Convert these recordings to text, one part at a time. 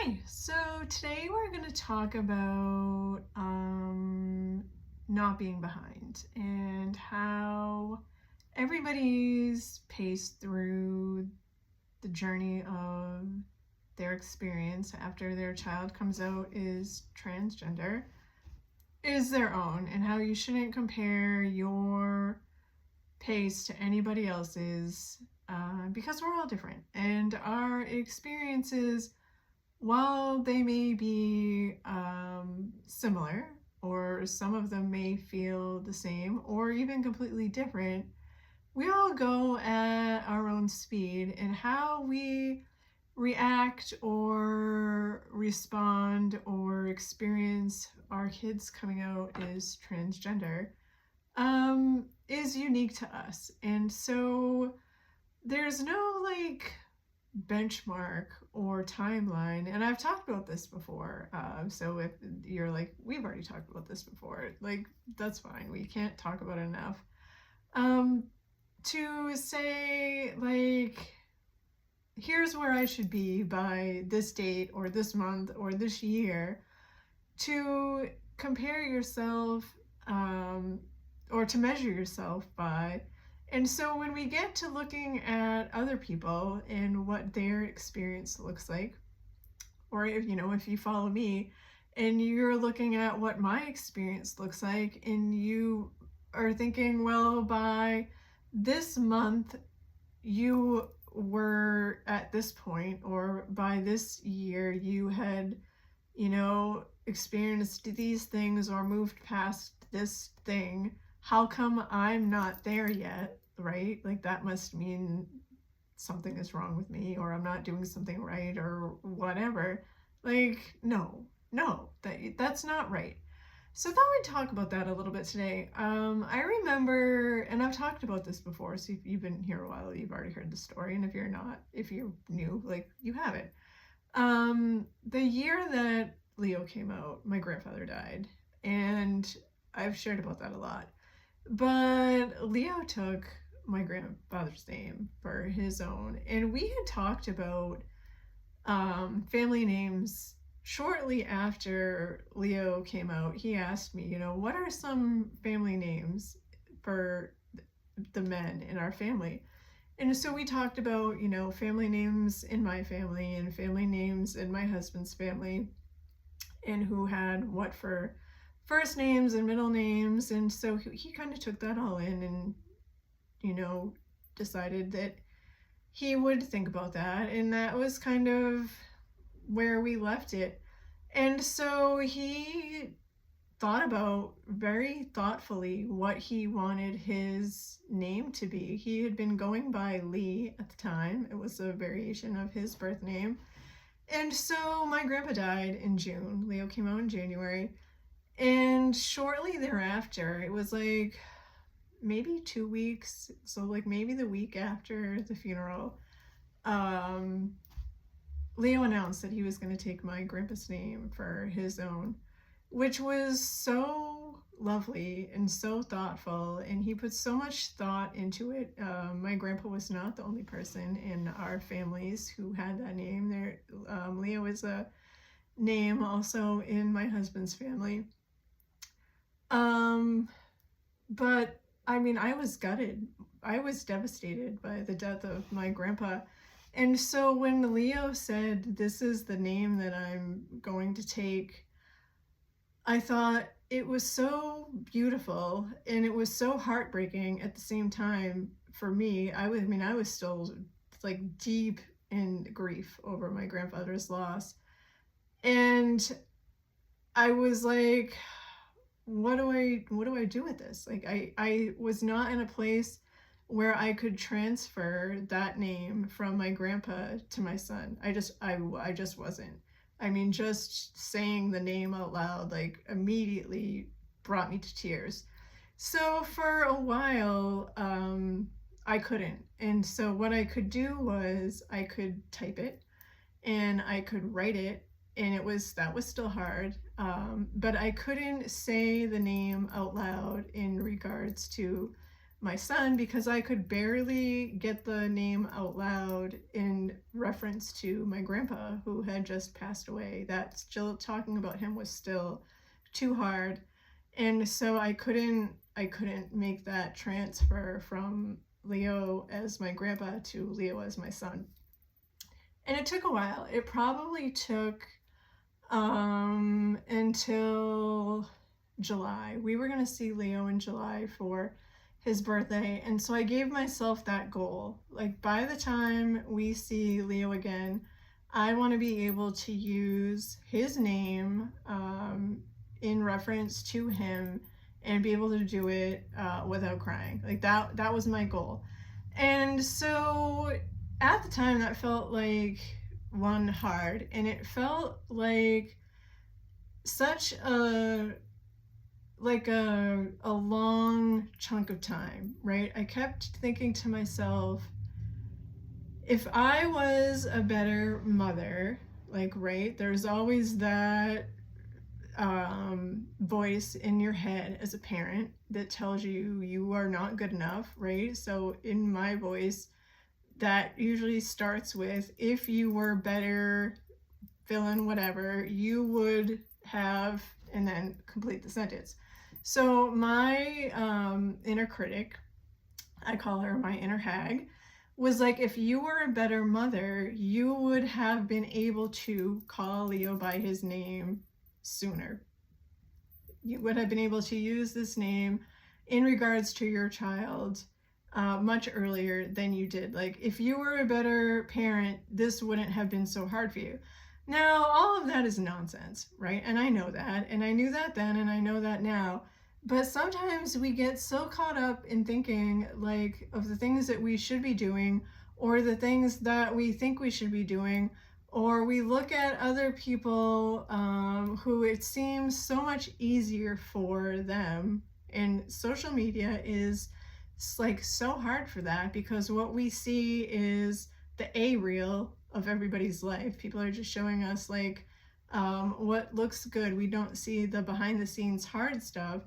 Hi, so today we're going to talk about not being behind and how everybody's paced through the journey of their experience after their child comes out is transgender is their own, and how you shouldn't compare your pace to anybody else's because we're all different and our experiences, while they may be similar, or some of them may feel the same, or even completely different, we all go at our own speed, and how we react or respond or experience our kids coming out as transgender is unique to us. And so there's no benchmark or timeline, and I've talked about this before, so if you're like, we've already talked about this before, like, that's fine, we can't talk about it enough, to say like, here's where I should be by this date or this month or this year, to compare yourself or to measure yourself by. And so when we get to looking at other people and what their experience looks like, or if you follow me and you're looking at what my experience looks like, and you are thinking, well, by this month you were at this point, or by this year you had, experienced these things or moved past this thing, how come I'm not there yet? Right? Like, that must mean something is wrong with me, or I'm not doing something right, or whatever. Like, no, that's not right. So I thought we'd talk about that a little bit today. I remember, and I've talked about this before, so if you've been here a while, you've already heard the story, and if you're not, if you're new, like, you haven't. The year that Leo came out, my grandfather died, and I've shared about that a lot. But Leo took my grandfather's name for his own, and we had talked about family names shortly after Leo came out. He asked me, what are some family names for the men in our family? And so we talked about, family names in my family and family names in my husband's family, and who had what for first names and middle names. And so he kind of took that all in and, decided that he would think about that. And that was kind of where we left it. And so he thought about very thoughtfully what he wanted his name to be. He had been going by Lee at the time. It was a variation of his birth name. And so my grandpa died in June. Leo came out in January. And shortly thereafter, it was like maybe 2 weeks, so like maybe the week after the funeral, Leo announced that he was going to take my grandpa's name for his own, which was so lovely and so thoughtful, and he put so much thought into it. My grandpa was not the only person in our families who had that name. Leo is a name also in my husband's family. But I mean, I was gutted. I was devastated by the death of my grandpa. And so when Leo said, this is the name that I'm going to take, I thought it was so beautiful, and it was so heartbreaking at the same time for me. I was still like deep in grief over my grandfather's loss. And I was like, what do I do with this? Like, I was not in a place where I could transfer that name from my grandpa to my son. I just wasn't. I mean, just saying the name out loud, like, immediately brought me to tears. So for a while, I couldn't. And so what I could do was I could type it and I could write it, and that was still hard, but I couldn't say the name out loud in regards to my son because I could barely get the name out loud in reference to my grandpa who had just passed away. That still talking about him was still too hard. And so I couldn't make that transfer from Leo as my grandpa to Leo as my son. And it took a while. It probably took until July. We were going to see Leo in July for his birthday, and so I gave myself that goal. Like, by the time we see Leo again, I want to be able to use his name in reference to him and be able to do it without crying. Like, that was my goal. And so at the time that felt like one hard, and it felt like such a long chunk of time, right? I kept thinking to myself, if I was a better mother, like, right, there's always that voice in your head as a parent that tells you you are not good enough, right? So in my voice, that usually starts with, if you were better, fill in whatever, you would have, and then complete the sentence. So my inner critic, I call her my inner hag, was like, if you were a better mother, you would have been able to call Leo by his name sooner. You would have been able to use this name in regards to your child much earlier than you did. Like, if you were a better parent, this wouldn't have been so hard for you. Now, all of that is nonsense, right? And I know that, and I knew that then, and I know that now. But sometimes we get so caught up in thinking, like, of the things that we should be doing, or the things that we think we should be doing, or we look at other people who it seems so much easier for them. And social media is like so hard for that, because what we see is the A-reel of everybody's life. People are just showing us like what looks good. We don't see the behind the scenes hard stuff.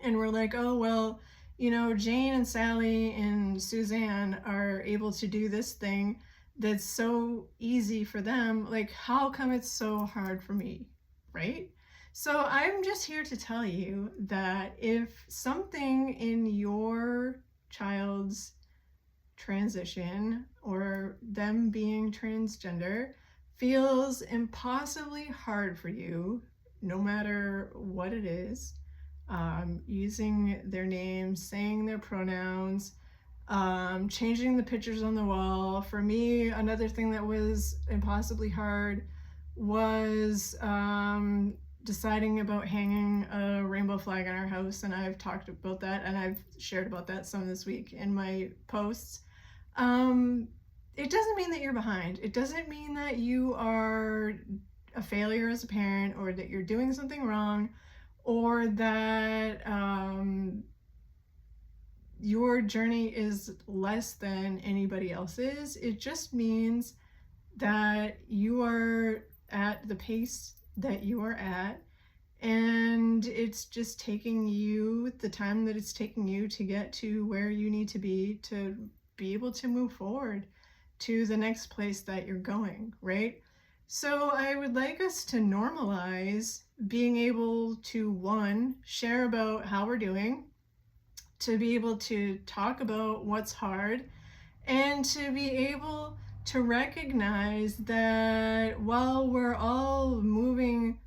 And we're like, oh, well, you know, Jane and Sally and Suzanne are able to do this thing that's so easy for them. Like, how come it's so hard for me, right? So I'm just here to tell you that if something in your child's transition or them being transgender feels impossibly hard for you, no matter what it is, using their names, saying their pronouns, changing the pictures on the wall. For me, another thing that was impossibly hard was deciding about hanging a rainbow flag in our house, and I've talked about that, and I've shared about that some this week in my posts. It doesn't mean that you're behind. It doesn't mean that you are a failure as a parent, or that you're doing something wrong, or that your journey is less than anybody else's. It just means that you are at the pace that you are at, and it's just taking you the time that it's taking you to get to where you need to be able to move forward to the next place that you're going, right? So I would like us to normalize being able to, one, share about how we're doing, to be able to talk about what's hard, and to be able to recognize that while we're all moving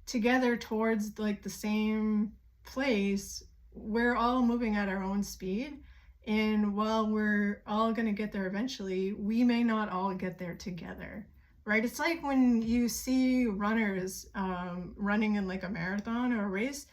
together towards like the same place, we're all moving at our own speed. And while we're all going to get there eventually, we may not all get there together, right? It's like when you see runners running in like a marathon or a race,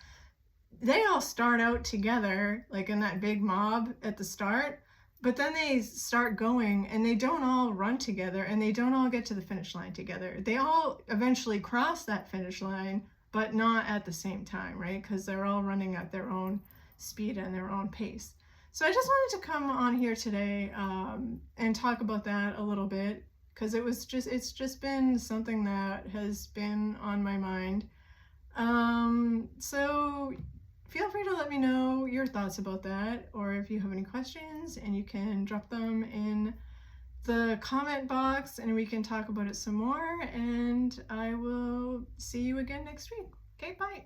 they all start out together, like in that big mob at the start, but then they start going and they don't all run together, and they don't all get to the finish line together. They all eventually cross that finish line, but not at the same time, right? Because they're all running at their own speed and their own pace. So I just wanted to come on here today and talk about that a little bit, because it's just been something that has been on my mind. So feel free to let me know your thoughts about that, or if you have any questions, and you can drop them in the comment box and we can talk about it some more, and I will see you again next week. Okay, bye.